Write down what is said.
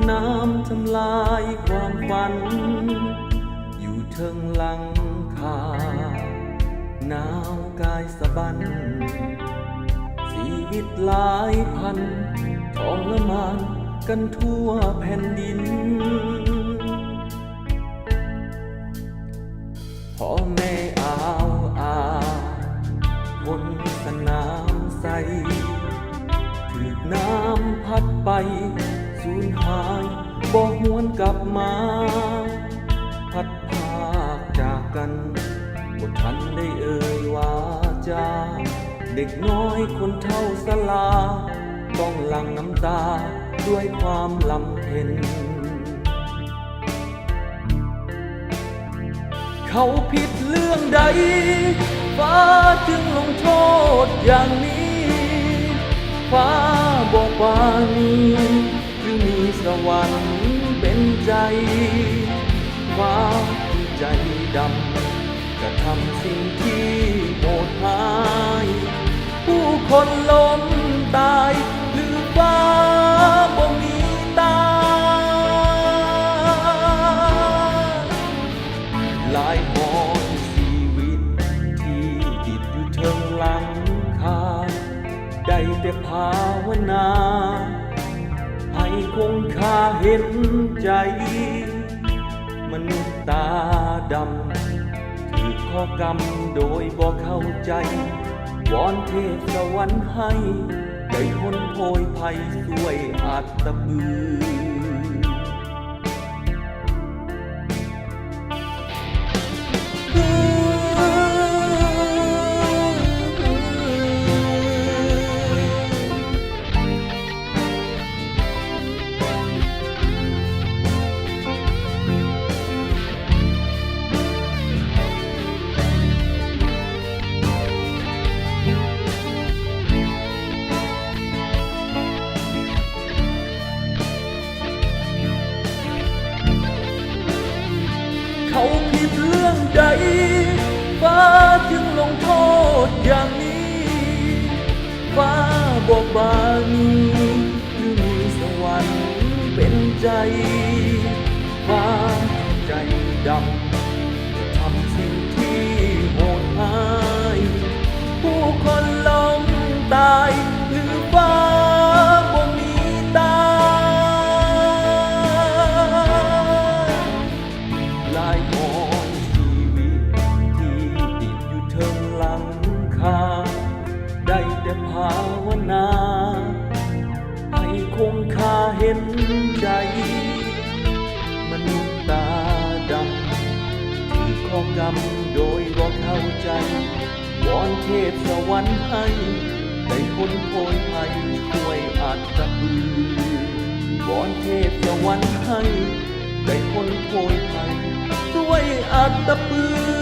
น้ำทำลายความฝันอยู่เทิงหลังคาหนาวกายสะบันชีวิตหลายพันทรมานกันทั่วแผ่นดินพ่อแม่อ้าวอาบนสนามใสถูกน้ำพัดไปสูญหายบ่หวนกลับมาพัดพากจากกันบ่ทันได้เอ่ยว่าจาเด็กน้อยคนเท่าสลาต้องหลั่งน้ำตาด้วยความลำเค็ญเขาผิดเรื่องใดฟ้าจึงลงโทษอย่างนี้ฟ้าบอกว่านี้จึงมีสวรรค์เป็นใจฟ้าที่ใจดำกระทำสิ่งที่โหดร้ายผู้คนล้มตายหรือฟ้าบ่มีตาหลายหอนชีวิตที่ติดอยู่เทิงหลังคาได้แต่ภาวนาให้คงคาเห็นใจมนุษย์ตาดำถือข้อกรรมโดยบ่เข้าใจวอนเทพสวรรค์ให้ได้พ้นโพยภัยช่วยอัตปือเขาผิดเรื่องใดฟ้าจึงลงโทษอย่างนี้ฟ้าบอกบานีหรือมีสวรรค์เป็นใจฟ้าใจดำทำสิ่งที่โหดร้ายผู้คนล้มตายหรือฟ้าบ่มีตาหลายหอนชีวิตที่ติดอยู่เทิงหลังคาได้แต่ภาวนาให้คงคาเห็นใจมนุษย์ตาดำถือข้อกรรมโดยบ่เข้าใจวอนเทพสวรรค์ให้ได้พ้นโพยภัยช่วยอัตปือวอนเทพสวรรค์ให้ได้พ้นโพยภัยด้วยอัตปือ